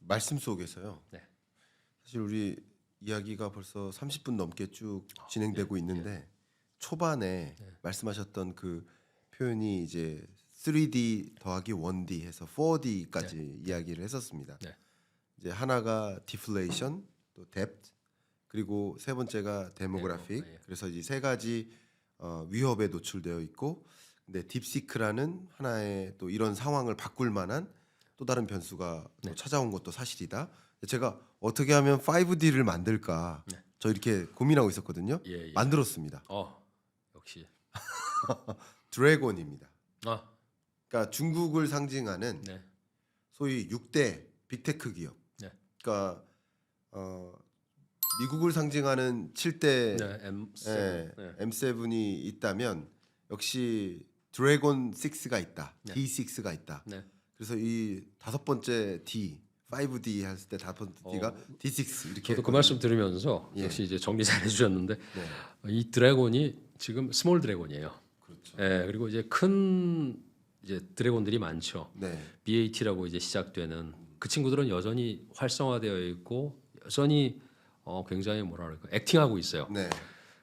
말씀 속에서요. 네. 사실 우리 이야기가 벌써 30분 넘게 쭉 진행되고 있는데 초반에 말씀하셨던 그 표현이 이제 3D 더하기 1D 해서 4D까지 이야기를 했었습니다. 네. 이제 하나가 디플레이션, 또 depth, 그리고 세 번째가 데모그래픽. 예. 그래서 이 세 가지 위협에 노출되어 있고, 근데 딥시크라는 하나의 또 이런 상황을 바꿀 만한 또 다른 변수가 또 찾아온 것도 사실이다. 제가 어떻게 하면 5D를 만들까 저 이렇게 고민하고 있었거든요. 예, 예. 만들었습니다. 역시. 드래곤입니다. 아, 그러니까 중국을 상징하는 네. 소위 6대 빅테크 기업. 네. 그러니까 미국을 상징하는 7대 네, M7. 네. M7이 있다면 역시 드래곤 6가 있다. 네. D6가 있다. 네. 그래서 이 다섯 번째 D, 5D 했을 때 다섯 번째 D가 D6 이렇게. 저도 그 말씀 들으면서 역시 이제 정리 잘 해주셨는데 이 드래곤이 지금 스몰 드래곤이에요. 그렇죠. 예, 그리고 이제 큰 이제 드래곤들이 많죠. 네. BAT라고 이제 시작되는 그 친구들은 여전히 활성화되어 있고 여전히 굉장히 뭐라 그럴까 액팅하고 있어요. 네.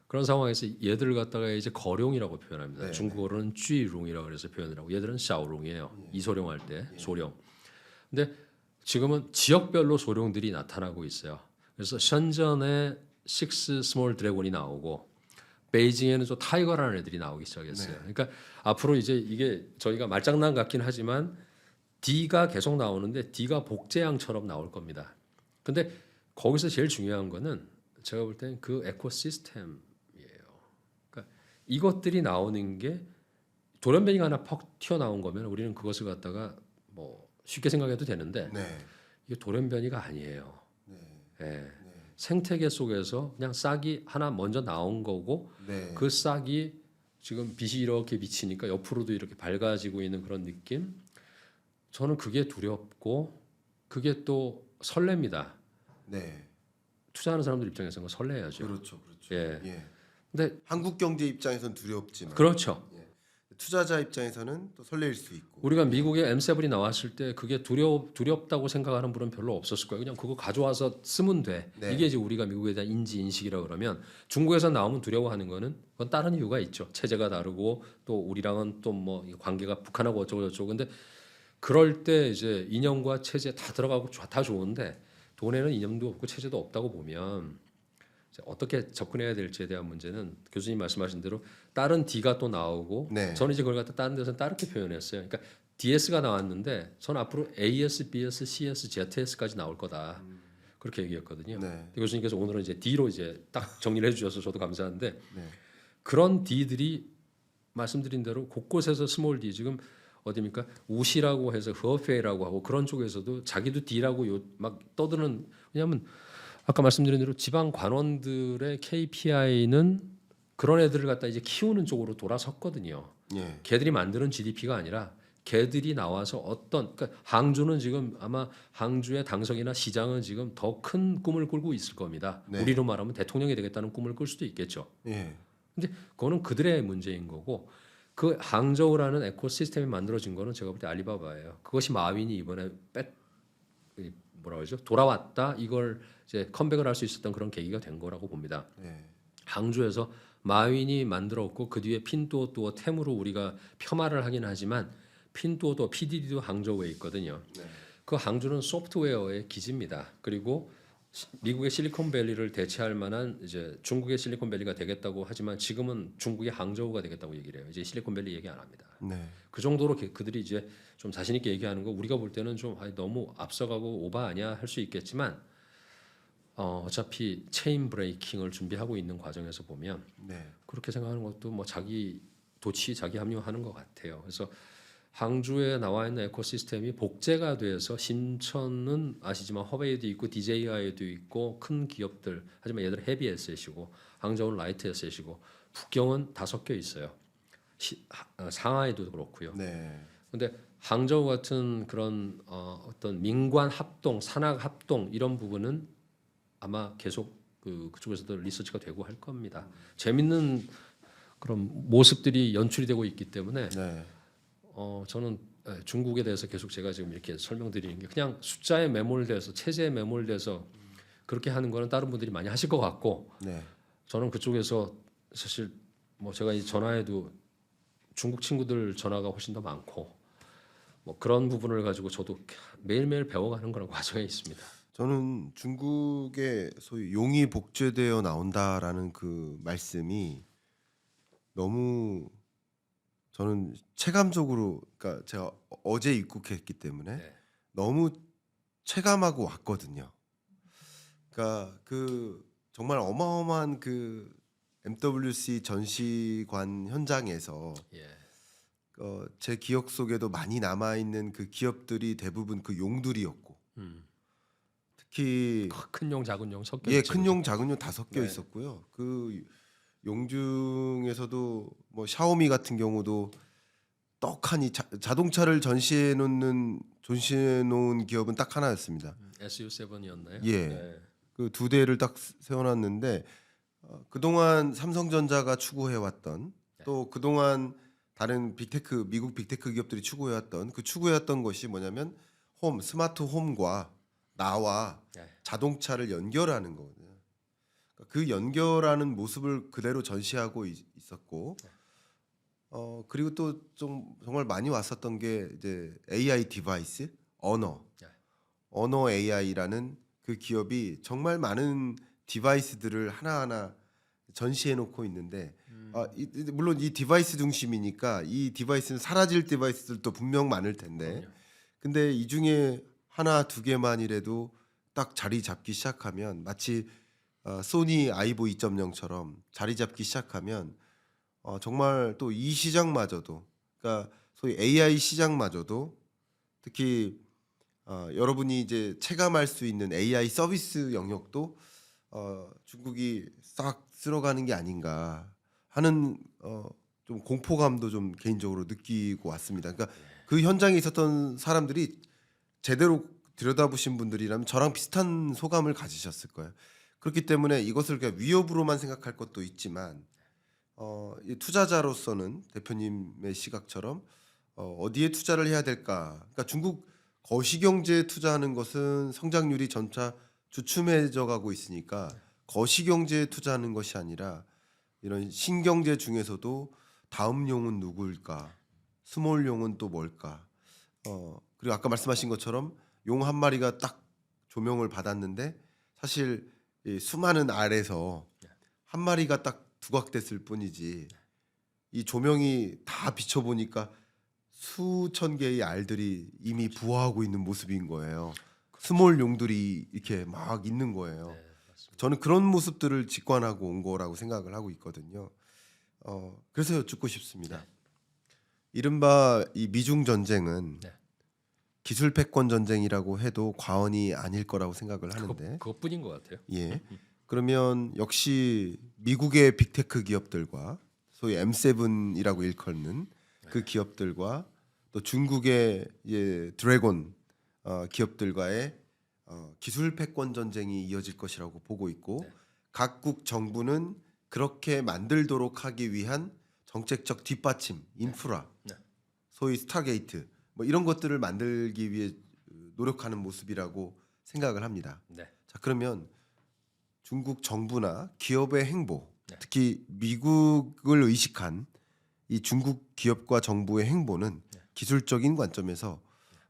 그런 상황에서 얘들을 갖다가 이제 거룡이라고 표현합니다. 네. 중국어로는 쥐룽이라고 그래서 표현을 하고 얘들은 샤오룽이에요. 이소룡 할 때 소룡. 근데 지금은 지역별로 소룡들이 나타나고 있어요. 그래서 션전에 6 스몰 드래곤이 나오고 베이징에는 좀 타이거라는 애들이 나오기 시작했어요. 그러니까 앞으로 이제 이게 저희가 말장난 같긴 하지만 D가 계속 나오는데 D가 복제양처럼 나올 겁니다. 근데 거기서 제일 중요한 거는 제가 볼 때는 그 에코시스템이에요. 그러니까 이것들이 나오는 게 돌연변이가 하나 퍽 튀어나온 거면 우리는 그것을 갖다가 뭐 쉽게 생각해도 되는데 이게 돌연변이가 아니에요. 예. 생태계 속에서 그냥 싹이 하나 먼저 나온 거고 그 싹이 지금 빛이 이렇게 비치니까 옆으로도 이렇게 밝아지고 있는 그런 느낌. 저는 그게 두렵고 그게 또 설렙니다. 네. 투자하는 사람들 입장에서는 설레야죠. 그렇죠. 그렇죠. 예. 근데 한국 경제 입장에서는 두렵지만 그렇죠. 투자자 입장에서는 또 설레일 수 있고. 우리가 미국에 M7이 나왔을 때 그게 두렵다고 생각하는 분은 별로 없었을 거예요. 그냥 그거 가져와서 쓰면 돼. 네. 이게 이제 우리가 미국에 대한 인식이라 그러면 중국에서 나오면 두려워하는 거는 그건 다른 이유가 있죠. 체제가 다르고 또 우리랑은 또 뭐 관계가 북한하고 어쩌고 저쩌고. 근데 그럴 때 이제 이념과 체제 다 들어가고 다 좋은데 돈에는 이념도 없고 체제도 없다고 보면 어떻게 접근해야 될지에 대한 문제는 교수님 말씀하신 대로 다른 D가 또 나오고 저는 이제 그걸 갖다 다른 데서는 다르게 표현했어요. 그러니까 DS가 나왔는데 저는 앞으로 AS, BS, CS, ZS까지 나올 거다. 그렇게 얘기했거든요. 교수님께서 오늘은 이제 D로 이제 딱 정리를 해주셔서 저도 감사한데 그런 D들이 말씀드린 대로 곳곳에서 스몰 D 지금 어디입니까? 우시라고 해서 허페이라고 하고 그런 쪽에서도 자기도 D라고 막 떠드는 왜냐하면 아까 말씀드린 대로 지방 관원들의 KPI는 그런 애들을 갖다 이제 키우는 쪽으로 돌아섰거든요. 걔들이 만드는 GDP가 아니라 걔들이 나와서 어떤 그러니까 항주는 지금 아마 항주의 당석이나 시장은 지금 더 큰 꿈을 꾸고 있을 겁니다. 우리로 말하면 대통령이 되겠다는 꿈을 꿀 수도 있겠죠. 근데 그거는 그들의 문제인 거고 그 항저우라는 에코시스템이 만들어진 거는 제가 볼 때 알리바바예요. 그것이 마윈이 이번에 뭐라 그러죠? 돌아왔다 이걸 이제 컴백을 할 수 있었던 그런 계기가 된 거라고 봅니다. 항주에서 마윈이 만들었고 그 뒤에 핀두오두오 템으로 우리가 폄하를 하긴 하지만 핀두오두오 PDD도 항저우에 있거든요. 그 항주는 소프트웨어의 기지입니다. 그리고 미국의 실리콘밸리를 대체할 만한 이제 중국의 실리콘밸리가 되겠다고 하지만 지금은 중국의 항저우가 되겠다고 얘기를 해요. 이제 실리콘밸리 얘기 안 합니다. 그 정도로 그들이 이제 좀 자신 있게 얘기하는 거 우리가 볼 때는 좀 너무 앞서가고 오바 아니야 할 수 있겠지만 어차피 체인 브레이킹을 준비하고 있는 과정에서 보면 그렇게 생각하는 것도 뭐 자기 도취 자기 합리화하는 것 같아요. 그래서 항주에 나와 있는 에코시스템이 복제가 돼서 신천은 아시지만 허베이도 있고 DJI도 있고 큰 기업들 하지만 얘들은 헤비 에셋이고 항저우는 라이트 에셋이고 북경은 다 섞여 있어요. 상하이도 그렇고요. 근데 항저우 같은 그런 어떤 민관 합동, 산학 합동 이런 부분은 아마 계속 그쪽에서도 리서치가 되고 할 겁니다. 재밌는 그런 모습들이 연출이 되고 있기 때문에 저는 중국에 대해서 계속 제가 지금 이렇게 설명드리는 게 그냥 숫자에 매몰돼서 체제에 매몰돼서 그렇게 하는 거는 다른 분들이 많이 하실 것 같고 네. 저는 그쪽에서 사실 뭐 제가 이 전화에도 중국 친구들 전화가 훨씬 더 많고 뭐 그런 부분을 가지고 저도 매일매일 배워가는 그런 과정에 있습니다. 저는 중국의 소위 용이 복제되어 나온다라는 그 말씀이 너무 저는 체감적으로 그러니까 제가 어제 입국했기 때문에 네. 너무 체감하고 왔거든요. 그러니까 그 정말 어마어마한 그 MWC 전시관 현장에서 예. 제 기억 속에도 많이 남아 있는 그 기업들이 대부분 그 용들이었고 특히 큰 용 작은 용 섞여 예, 있죠. 큰 그죠? 용 작은 용 다 섞여 네. 있었고요. 그 용 중에서도 뭐 샤오미 같은 경우도 떡하니 자동차를 전시해 놓은 기업은 딱 하나였습니다. SU7이었나요? 예. 네. 그 두 대를 딱 세워놨는데 그동안 삼성전자가 추구해왔던 네. 또 그동안 다른 빅테크 미국 빅테크 기업들이 추구해왔던 것이 뭐냐면 스마트 홈과 나와 네. 자동차를 연결하는 거거든요. 그러니까 그 연결하는 모습을 그대로 전시하고 있었고 그리고 또 좀 정말 많이 왔었던 게 이제 AI 디바이스 네. 언어 AI라는 그 기업이 정말 많은 디바이스들을 하나하나 전시해 놓고 있는데 물론 이 디바이스 중심이니까 이 디바이스는 사라질 디바이스들도 분명 많을 텐데 그럼요. 근데 이 중에 하나 두 개만이라도 딱 자리 잡기 시작하면 마치 소니 아이보 2.0처럼 자리 잡기 시작하면 정말 또 이 시장마저도 그러니까 소위 AI 시장마저도 특히 여러분이 이제 체감할 수 있는 AI 서비스 영역도 중국이 싹 쓸어가는 게 아닌가 하는 좀 공포감도 좀 개인적으로 느끼고 왔습니다. 그러니까 그 현장에 있었던 사람들이 제대로 들여다보신 분들이라면 저랑 비슷한 소감을 가지셨을 거예요. 그렇기 때문에 이것을 그냥 위협으로만 생각할 것도 있지만 이 투자자로서는 대표님의 시각처럼 어디에 투자를 해야 될까? 그러니까 중국 거시경제에 투자하는 것은 성장률이 점차 주춤해져 가고 있으니까 거시경제에 투자하는 것이 아니라 이런 신경제 중에서도 다음 용은 누구일까? 스몰 용은 또 뭘까? 그리고 아까 말씀하신 것처럼 용 한 마리가 딱 조명을 받았는데 사실 이 수많은 알에서 한 마리가 딱 두각됐을 뿐이지 이 조명이 다 비춰 보니까 수천 개의 알들이 이미 부화하고 있는 모습인 거예요. 스몰 용들이 이렇게 막 있는 거예요. 네, 맞습니다. 저는 그런 모습들을 직관하고 온 거라고 생각을 하고 있거든요. 그래서 여쭙고 싶습니다. 네. 이른바 이 미중 전쟁은 네. 기술 패권 전쟁이라고 해도 과언이 아닐 거라고 생각을 하는데, 그것뿐인 것 같아요. 예. 그러면 역시 미국의 빅테크 기업들과 소위 M7이라고 일컫는 그 기업들과 또 중국의 드래곤 기업들과의 기술 패권 전쟁이 이어질 것이라고 보고 있고 네. 각국 정부는 그렇게 만들도록 하기 위한 정책적 뒷받침, 인프라, 네. 소위 스타게이트 뭐 이런 것들을 만들기 위해 노력하는 모습이라고 생각을 합니다. 네. 자, 그러면 중국 정부나 기업의 행보, 네. 특히 미국을 의식한 이 중국 기업과 정부의 행보는 기술적인 관점에서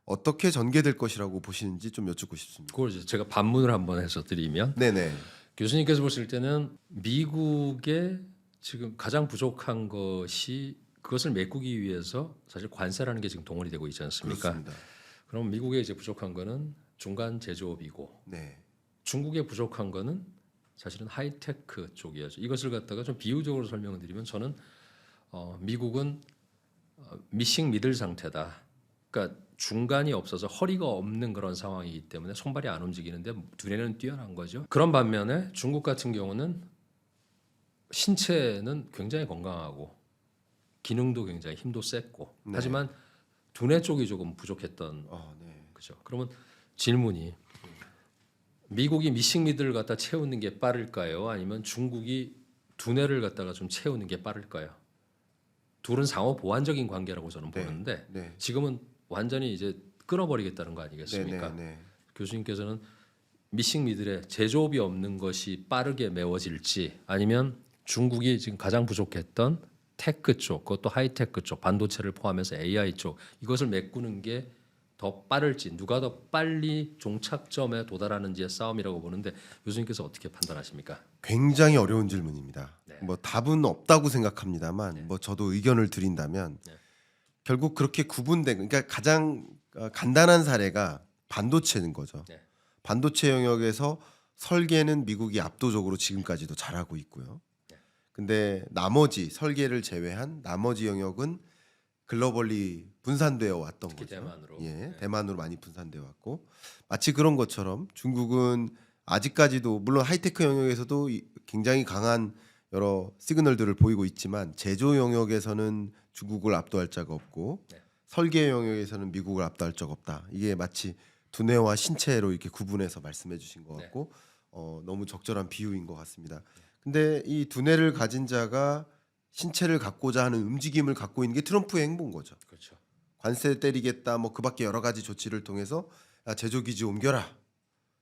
어떻게 전개될 것이라고 보시는지 좀 여쭙고 싶습니다. 그걸 이제 제가 반문을 한번 해서 드리면 네네. 교수님께서 보실 때는 미국의 지금 가장 부족한 것이 그것을 메꾸기 위해서 사실 관세라는 게 지금 동원이 되고 있지 않습니까? 그렇습니다. 그럼 미국의 이제 부족한 거는 중간 제조업이고 네. 중국의 부족한 거는 사실은 하이테크 쪽이었죠. 이것을 갖다가 좀 비유적으로 설명을 드리면 저는 미국은 미싱 미들 상태다. 그러니까 중간이 없어서 허리가 없는 그런 상황이기 때문에 손발이 안 움직이는데 두뇌는 뛰어난 거죠. 그런 반면에 중국 같은 경우는 신체는 굉장히 건강하고 기능도 굉장히 힘도 셌고 네. 하지만 두뇌 쪽이 조금 부족했던 네. 그죠. 그러면 질문이 미국이 미싱 미들을 갖다 채우는 게 빠를까요? 아니면 중국이 두뇌를 갖다가 좀 채우는 게 빠를까요? 둘은 상호 보완적인 관계라고 저는 네. 보는데 네. 지금은 완전히 이제 끊어버리겠다는 거 아니겠습니까? 네. 교수님께서는 미싱 미들의 제조업이 없는 것이 빠르게 메워질지 아니면 중국이 지금 가장 부족했던 테크 쪽, 그것도 하이테크 쪽, 반도체를 포함해서 AI 쪽 이것을 메꾸는 게 더 빠를지 누가 더 빨리 종착점에 도달하는지의 싸움이라고 보는데 교수님께서 어떻게 판단하십니까? 굉장히 어려운 질문입니다. 네. 뭐 답은 없다고 생각합니다만 뭐 저도 의견을 드린다면 네. 결국 그렇게 구분된 그러니까 가장 간단한 사례가 반도체인 거죠. 네. 반도체 영역에서 설계는 미국이 압도적으로 지금까지도 잘하고 있고요. 네. 근데 나머지 설계를 제외한 나머지 영역은 글로벌리 분산되어 왔던 특히 거죠. 대만으로. 예, 네. 대만으로 많이 분산되어 왔고 마치 그런 것처럼 중국은 아직까지도 물론 하이테크 영역에서도 굉장히 강한 여러 시그널들을 보이고 있지만 제조 영역에서는 중국을 압도할 자가 없고 네. 설계 영역에서는 미국을 압도할 자가 없다. 이게 마치 두뇌와 신체로 이렇게 구분해서 말씀해 주신 것 같고 너무 적절한 비유인 것 같습니다. 근데 이 두뇌를 가진 자가 신체를 갖고자 하는 움직임을 갖고 있는 게 트럼프의 행보인 거죠. 그렇죠. 관세 때리겠다 뭐 그밖에 여러 가지 조치를 통해서 제조 기지 옮겨라.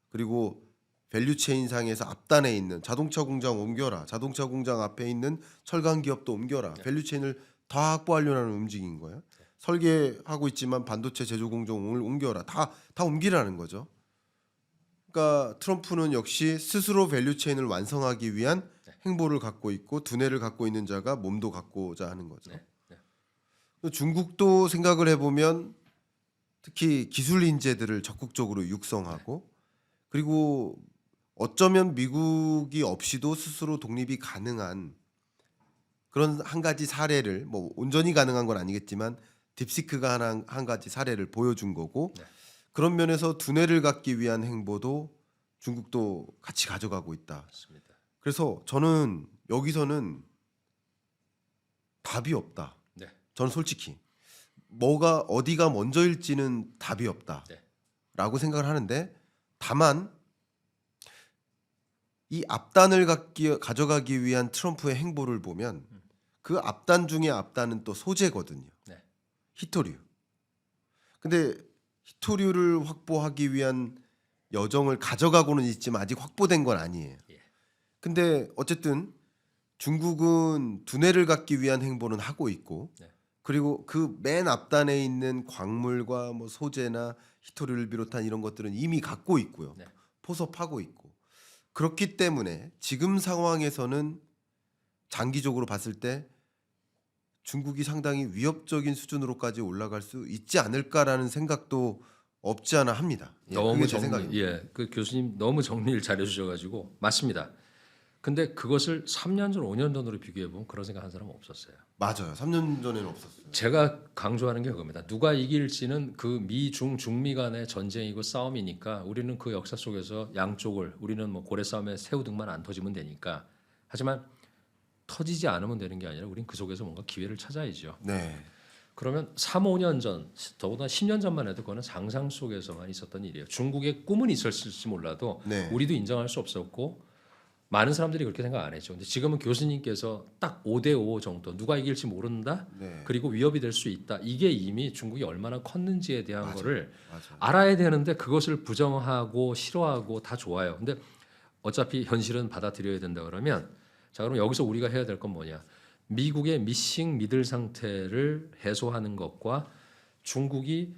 그리고 밸류체인 상에서 앞단에 있는 자동차 공장 옮겨라. 자동차 공장 앞에 있는 철강 기업도 옮겨라. 밸류체인을 다 확보하려는 움직인 거예요. 설계하고 있지만 반도체 제조 공장을 옮겨라. 다 옮기라는 거죠. 그러니까 트럼프는 역시 스스로 밸류체인을 완성하기 위한 행보를 갖고 있고 두뇌를 갖고 있는 자가 몸도 갖고자 하는 거죠. 중국도 생각을 해보면 특히 기술 인재들을 적극적으로 육성하고 그리고 어쩌면 미국이 없이도 스스로 독립이 가능한 그런 한 가지 사례를 뭐 온전히 가능한 건 아니겠지만 딥시크가 한 가지 사례를 보여준 거고 그런 면에서 두뇌를 갖기 위한 행보도 중국도 같이 가져가고 있다. 맞습니다. 그래서 저는 여기서는 답이 없다. 네. 저는 솔직히 뭐가 어디가 먼저일지는 답이 없다라고 생각을 하는데 다만 이 앞단을 가져가기 위한 트럼프의 행보를 보면 그 앞단 중에 앞단은 또 소재거든요. 네. 히토류. 근데 히토류를 확보하기 위한 여정을 가져가고는 있지만 아직 확보된 건 아니에요. 예. 근데 어쨌든 중국은 두뇌를 갖기 위한 행보는 하고 있고 네. 그리고 그 맨 앞단에 있는 광물과 뭐 소재나 히토류를 비롯한 이런 것들은 이미 갖고 있고요. 네. 포섭하고 있고 그렇기 때문에 지금 상황에서는 장기적으로 봤을 때 중국이 상당히 위협적인 수준으로까지 올라갈 수 있지 않을까라는 생각도 없지 않아 합니다. 예, 너무 그게 제 정리, 생각입니다. 예, 그 교수님 너무 정리를 잘해주셔가지고 맞습니다. 근데 그것을 3년 전, 5년 전으로 비교해 보면 그런 생각한 사람은 없었어요. 맞아요. 3년 전에는 없었어요. 제가 강조하는 게 그겁니다. 누가 이길지는 그 중미 간의 전쟁이고 싸움이니까 우리는 그 역사 속에서 양쪽을 우리는 뭐 고래 싸움에 새우등만 안 터지면 되니까 하지만 터지지 않으면 되는 게 아니라 우리는 그 속에서 뭔가 기회를 찾아야죠. 네. 그러면 3, 5년 전, 더구나 10년 전만 해도 그거는 상상 속에서만 있었던 일이에요. 중국의 꿈은 있었을지 몰라도 네. 우리도 인정할 수 없었고 많은 사람들이 그렇게 생각 안 했죠. 근데 지금은 교수님께서 딱 5대5 정도 누가 이길지 모른다. 네. 그리고 위협이 될 수 있다. 이게 이미 중국이 얼마나 컸는지에 대한 맞아요. 거를 맞아요. 알아야 되는데 그것을 부정하고 싫어하고 다 좋아요. 근데 어차피 현실은 받아들여야 된다 그러면 자 그럼 여기서 우리가 해야 될 건 뭐냐? 미국의 미싱 미들 상태를 해소하는 것과 중국이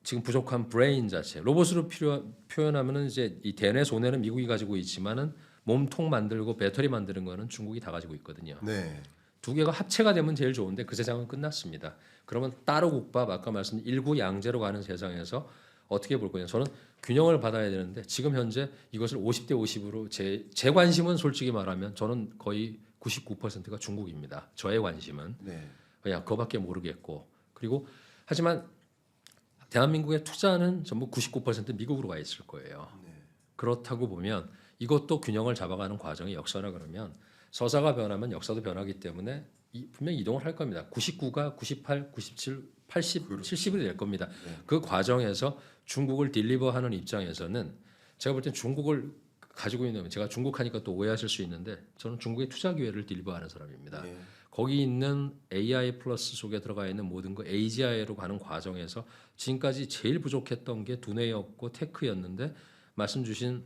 지금 부족한 브레인 자체 로봇으로 표현하면은 이제 이 대뇌 소뇌는 미국이 가지고 있지만은 몸통 만들고 배터리 만드는 거는 중국이 다 가지고 있거든요. 네. 두 개가 합체가 되면 제일 좋은데 그 세상은 끝났습니다. 그러면 따로 국밥 아까 말씀 일구양제로 가는 세상에서 어떻게 볼 거냐? 저는 균형을 받아야 되는데 지금 현재 이것을 50대 50으로 제 관심은 솔직히 말하면 저는 거의 99%가 중국입니다. 저의 관심은 네. 그냥 그거밖에 모르겠고 그리고 하지만 대한민국의 투자는 전부 99% 미국으로 가 있을 거예요. 그렇다고 보면 이것도 균형을 잡아가는 과정이 역사라 그러면 서사가 변하면 역사도 변하기 때문에 분명히 이동을 할 겁니다. 99가 98, 97, 80, 70이 될 겁니다. 그 과정에서 중국을 딜리버하는 입장에서는 제가 볼 땐 중국을 가지고 있는 제가 중국 하니까 또 오해하실 수 있는데 저는 중국의 투자 기회를 딜리버하는 사람입니다. 네. 거기 있는 AI 플러스 속에 들어가 있는 모든 거 AGI로 가는 과정에서 지금까지 제일 부족했던 게 두뇌였고 테크였는데 말씀 주신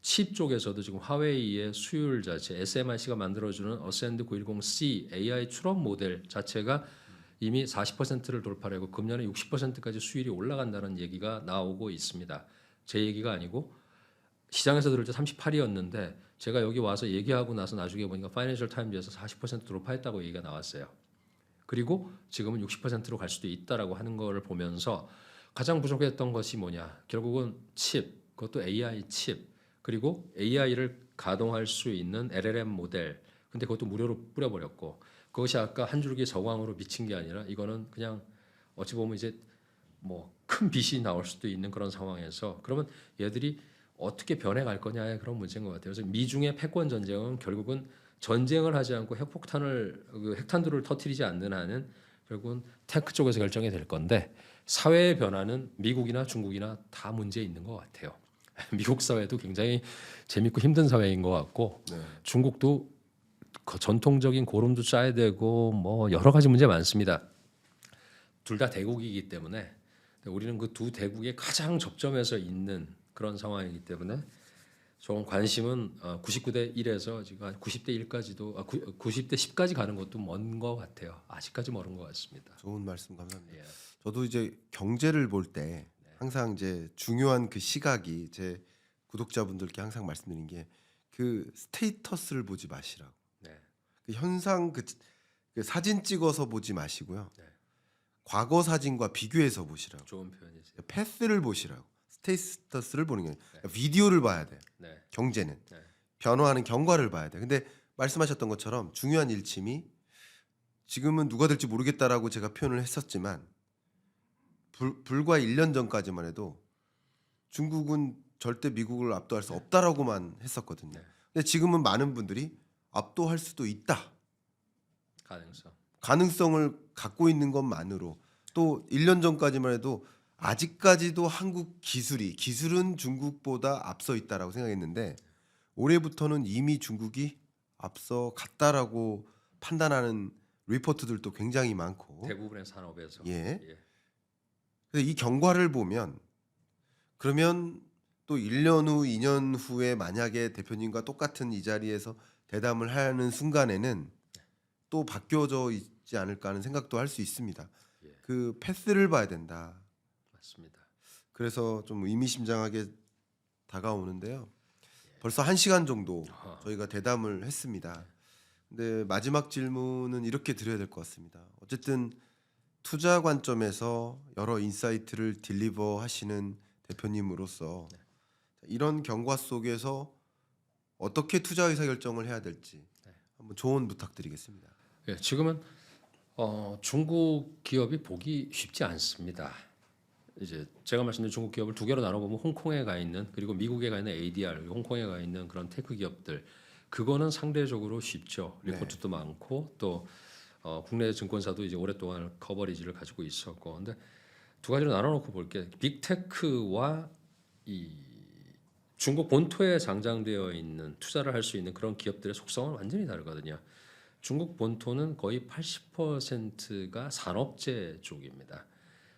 칩 쪽에서도 지금 화웨이의 수율 자체 SMIC가 만들어주는 어센드 910C AI 추론 모델 자체가 이미 40%를 돌파하고 금년에 60%까지 수율이 올라간다는 얘기가 나오고 있습니다. 제 얘기가 아니고 시장에서 들을 때 38이었는데 제가 여기 와서 얘기하고 나서 나중에 보니까 파이낸셜 타임즈에서 40% 돌파했다고 얘기가 나왔어요. 그리고 지금은 60%로 갈 수도 있다라고 하는 걸 보면서 가장 부족했던 것이 뭐냐? 결국은 칩, 그것도 AI 칩, 그리고 AI를 가동할 수 있는 LLM 모델. 근데 그것도 무료로 뿌려버렸고 그것이 아까 한 줄기 저광으로 미친 게 아니라 이거는 그냥 어찌 보면 이제 뭐 큰 빚이 나올 수도 있는 그런 상황에서 그러면 얘들이 어떻게 변해갈 거냐의 그런 문제인 것 같아요. 그래서 미중의 패권 전쟁은 결국은 전쟁을 하지 않고 핵탄두를 터뜨리지 않는 한은 결국은 테크 쪽에서 결정이 될 건데 사회의 변화는 미국이나 중국이나 다 문제 있는 것 같아요. 미국 사회도 굉장히 재밌고 힘든 사회인 것 같고 네. 중국도 그 전통적인 고름도 짜야 되고 뭐 여러 가지 문제 많습니다. 둘 다 대국이기 때문에 우리는 그 두 대국의 가장 접점에서 있는 그런 상황이기 때문에 조금 관심은 99대 1에서 지금 90대 1까지도 90대 10까지 가는 것도 먼 것 같아요. 아직까지 멀은 것 같습니다. 좋은 말씀 감사합니다. 예. 저도 이제 경제를 볼 때 항상 이제 중요한 그 시각이 제 구독자분들께 항상 말씀드린 게 그 스테이터스를 보지 마시라고. 네. 그 현상 그 사진 찍어서 보지 마시고요. 네. 과거 사진과 비교해서 보시라고. 좋은 표현이세요. 패스를 보시라고. 스테이터스를 보는 게 아니라 비디오를 봐야 돼요. 네. 경제는 네. 변화하는 경과를 봐야 돼. 근데 말씀하셨던 것처럼 중요한 일침이 지금은 누가 될지 모르겠다라고 제가 표현을 했었지만 불과 1년 전까지만 해도 중국은 절대 미국을 압도할 수 없다라고만 했었거든요. 네. 근데 지금은 많은 분들이 압도할 수도 있다. 가능성. 가능성을 갖고 있는 것만으로 또 1년 전까지만 해도 아직까지도 한국 기술은 중국보다 앞서 있다라고 생각했는데 올해부터는 이미 중국이 앞서 갔다라고 판단하는 리포트들도 굉장히 많고 대부분의 산업에서. 예. 예. 그래서 이 경과를 보면 그러면 또 1년 후, 2년 후에 만약에 대표님과 똑같은 이 자리에서 대담을 하는 순간에는 또 바뀌어져 있지 않을까 하는 생각도 할 수 있습니다. 예. 그 패스를 봐야 된다. 맞습니다. 그래서 좀 의미심장하게 다가오는데요. 벌써 1시간 정도 아하. 저희가 대담을 했습니다. 근데 마지막 질문은 이렇게 드려야 될 것 같습니다. 어쨌든 투자 관점에서 여러 인사이트를 딜리버 하시는 대표님으로서 이런 경과 속에서 어떻게 투자 의사 결정을 해야 될지 한번 조언 부탁드리겠습니다. 예, 지금은 중국 기업이 보기 쉽지 않습니다. 이제 제가 말씀드린 중국 기업을 두 개로 나눠보면 홍콩에 가 있는 그리고 미국에 가 있는 ADR, 홍콩에 가 있는 그런 테크 기업들 그거는 상대적으로 쉽죠. 리포트도 많고 또 국내 증권사도 이제 오랫동안 커버리지를 가지고 있었고, 근데 두 가지로 나눠놓고 볼게. 빅테크와 이 중국 본토에 장장되어 있는 투자를 할 수 있는 그런 기업들의 속성은 완전히 다르거든요. 중국 본토는 거의 80%가 산업재 쪽입니다.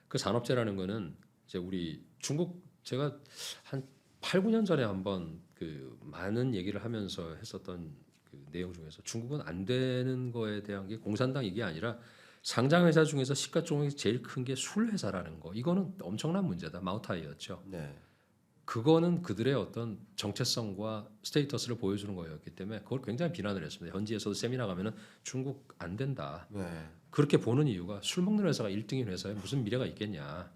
그 산업재라는 거는 이제 우리 중국 제가 한 8, 9년 전에 한번 그 많은 얘기를 하면서 했었던 그 내용 중에서 중국은 안 되는 거에 대한 게 공산당 이게 아니라 상장 회사 중에서 시가총액이 제일 큰 게 술 회사라는 거. 이거는 엄청난 문제다. 마오타이였죠. 네. 그거는 그들의 어떤 정체성과 스테이터스를 보여주는 거였기 때문에 그걸 굉장히 비난을 했습니다. 현지에서도 세미나 가면은 중국 안 된다. 네. 그렇게 보는 이유가 술 먹는 회사가 1등인 회사에 무슨 미래가 있겠냐.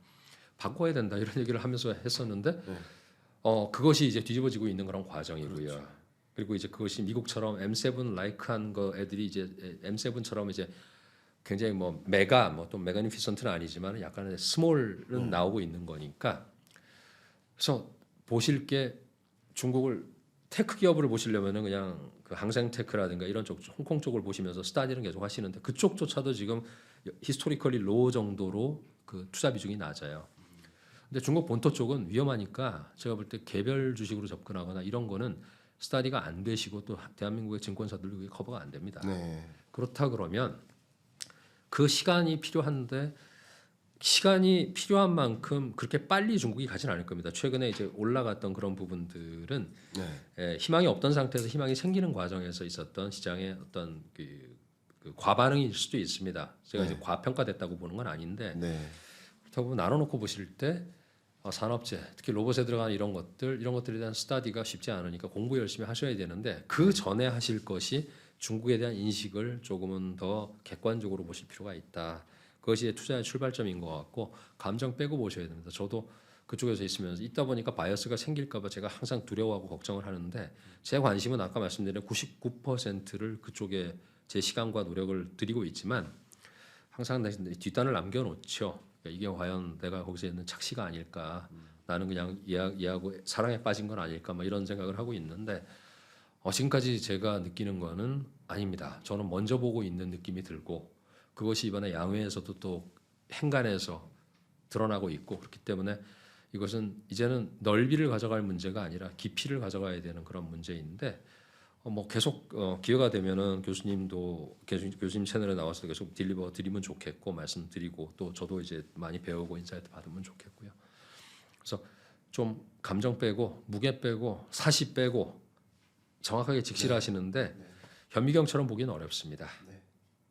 바꿔야 된다 이런 얘기를 하면서 했었는데 네. 그것이 이제 뒤집어지고 있는 그런 과정이고요. 그리고 이제 그것이 미국처럼 M7 라이크한 거 애들이 이제 M7처럼 이제 굉장히 뭐 메가 뭐 또 메가니피선트는 아니지만 약간의 스몰은 나오고 있는 거니까 그래서 보실 게 중국을 테크 기업을 보시려면은 그냥 그 항생테크라든가 이런 쪽 홍콩 쪽을 보시면서 스타디는 계속 하시는데 그쪽조차도 지금 히스토리컬리 로우 정도로 그 투자 비중이 낮아요. 근데 중국 본토 쪽은 위험하니까 제가 볼 때 개별 주식으로 접근하거나 이런 거는 스터디가 안 되시고 또 대한민국의 증권사들도 그게 커버가 안 됩니다. 네. 그렇다 그러면 그 시간이 필요한데 시간이 필요한 만큼 그렇게 빨리 중국이 가진 않을 겁니다. 최근에 이제 올라갔던 그런 부분들은 네. 희망이 없던 상태에서 희망이 생기는 과정에서 있었던 시장의 어떤 그 과반응일 수도 있습니다. 제가 네. 이제 과평가됐다고 보는 건 아닌데 네. 그렇다고 나눠놓고 보실 때 산업재, 특히 로봇에 들어가는 이런 것들에 대한 스터디가 쉽지 않으니까 공부 열심히 하셔야 되는데 그 전에 하실 것이 중국에 대한 인식을 조금은 더 객관적으로 보실 필요가 있다. 그것이 투자의 출발점인 것 같고 감정 빼고 보셔야 됩니다. 저도 그쪽에서 있으면서 있다 보니까 바이어스가 생길까봐 제가 항상 두려워하고 걱정을 하는데 제 관심은 아까 말씀드린 99%를 그쪽에 제 시간과 노력을 들이고 있지만 항상 뒷단을 남겨놓죠. 이게 과연 내가 거기서 있는 착시가 아닐까? 나는 그냥 얘하고 사랑에 빠진 건 아닐까? 뭐 이런 생각을 하고 있는데 지금까지 제가 느끼는 거는 아닙니다. 저는 먼저 보고 있는 느낌이 들고 그것이 이번에 양회에서도 또 행간에서 드러나고 있고 그렇기 때문에 이것은 이제는 넓이를 가져갈 문제가 아니라 깊이를 가져가야 되는 그런 문제인데 뭐 계속 기회가 되면은 교수님 채널에 나와서 계속 딜리버 드리면 좋겠고 말씀드리고 또 저도 이제 많이 배우고 인사이트 받으면 좋겠고요. 그래서 좀 감정 빼고 무게 빼고 사시 빼고 정확하게 직실하시는데 현미경처럼 보기는 어렵습니다.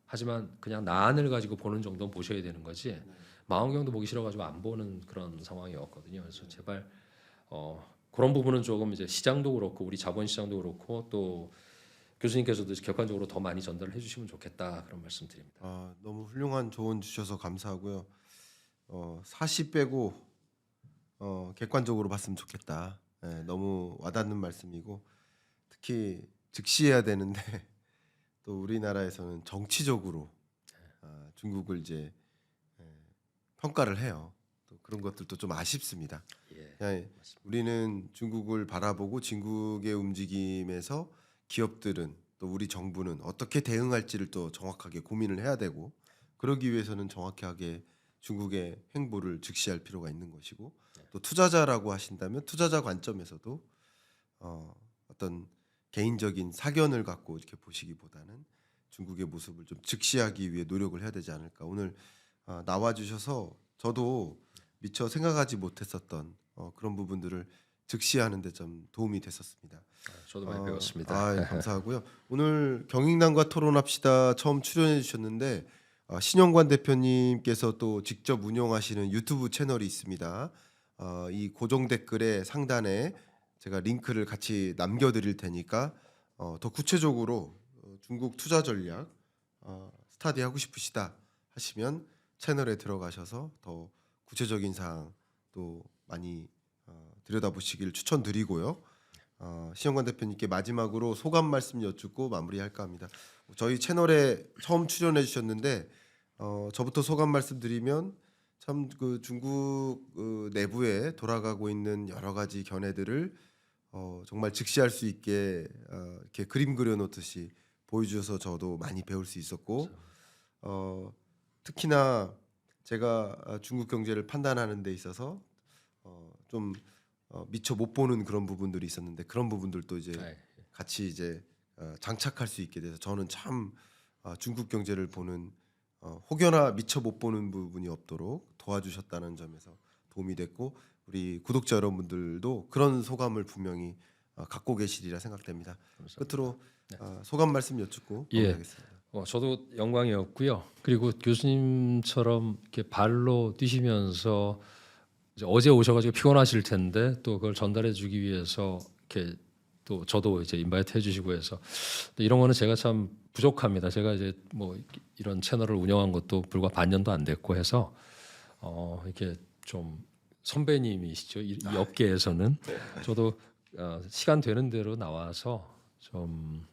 하지만 그냥 나안을 가지고 보는 정도는 보셔야 되는 거지 망원경도 보기 싫어가지고 안 보는 그런 상황이었거든요. 그래서 제발 그런 부분은 조금 이제 시장도 그렇고 우리 자본시장도 그렇고 또 교수님께서도 객관적으로 더 많이 전달을 해주시면 좋겠다 그런 말씀드립니다. 너무 훌륭한 조언 주셔서 감사하고요. 사시 빼고 객관적으로 봤으면 좋겠다. 네, 너무 와닿는 말씀이고 특히 즉시해야 되는데 또 우리나라에서는 정치적으로 중국을 이제 평가를 해요. 또 그런 것들도 좀 아쉽습니다. 예, 우리는 중국을 바라보고 중국의 움직임에서 기업들은 또 우리 정부는 어떻게 대응할지를 또 정확하게 고민을 해야 되고 그러기 위해서는 정확하게 중국의 행보를 즉시할 필요가 있는 것이고 또 투자자라고 하신다면 투자자 관점에서도 어떤 개인적인 사견을 갖고 이렇게 보시기보다는 중국의 모습을 좀 즉시하기 위해 노력을 해야 되지 않을까. 오늘 나와주셔서 저도 미처 생각하지 못했었던 그런 부분들을 즉시하는 데 좀 도움이 됐었습니다. 저도 많이 배웠습니다. 감사하고요. 오늘 경인남과 토론합시다 처음 출연해 주셨는데 신영관 대표님께서 또 직접 운영하시는 유튜브 채널이 있습니다. 이 고정 댓글에 상단에 제가 링크를 같이 남겨드릴 테니까 더 구체적으로 중국 투자 전략 스타디 하고 싶으시다 하시면 채널에 들어가셔서 더 구체적인 사항 또 많이 들여다보시길 추천드리고요. 신영관 대표님께 마지막으로 소감 말씀 여쭙고 마무리할까 합니다. 저희 채널에 처음 출연해 주셨는데 저부터 소감 말씀드리면 참 그 중국 내부에 돌아가고 있는 여러 가지 견해들을 정말 즉시할 수 있게 이렇게 그림 그려놓듯이 보여주셔서 저도 많이 배울 수 있었고 특히나 제가 중국 경제를 판단하는 데 있어서 좀 미처 못 보는 그런 부분들이 있었는데 그런 부분들도 이제 같이 이제 장착할 수 있게 돼서 저는 참 중국 경제를 보는 혹여나 미처 못 보는 부분이 없도록 도와주셨다는 점에서 도움이 됐고 우리 구독자 여러분들도 그런 소감을 분명히 갖고 계시리라 생각됩니다. 끝으로 소감 말씀 여쭙고 마무리하겠습니다. 저도 영광이었고요. 그리고 교수님처럼 이렇게 발로 뛰시면서 이제 어제 오셔가지고 피곤하실 텐데 또 그걸 전달해주기 위해서 이렇게 또 저도 이제 인바이트 해주시고 해서 이런 거는 제가 참 부족합니다. 제가 이제 뭐 이런 채널을 운영한 것도 불과 반년도 안 됐고 해서 이렇게 좀 선배님이시죠. 이 업계에서는 저도 시간 되는 대로 나와서 좀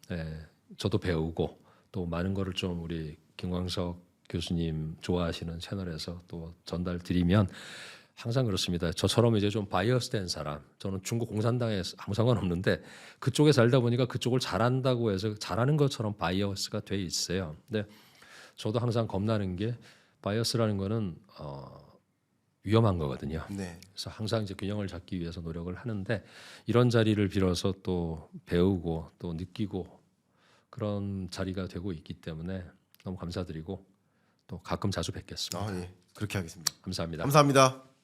저도 배우고 또 많은 거를 좀 우리 김광석 교수님 좋아하시는 채널에서 또 전달 드리면 항상 그렇습니다. 저처럼 이제 좀 바이어스 된 사람, 저는 중국 공산당에 아무 상관없는데 그쪽에 살다 보니까 그쪽을 잘한다고 해서 잘하는 것처럼 바이어스가 돼 있어요. 근데 저도 항상 겁나는 게 바이어스라는 거는 위험한 거거든요. 네. 그래서 항상 이제 균형을 잡기 위해서 노력을 하는데 이런 자리를 빌어서 또 배우고 또 느끼고 그런 자리가 되고 있기 때문에 너무 감사드리고 또 가끔 자주 뵙겠습니다. 예. 그렇게 하겠습니다. 감사합니다. 감사합니다.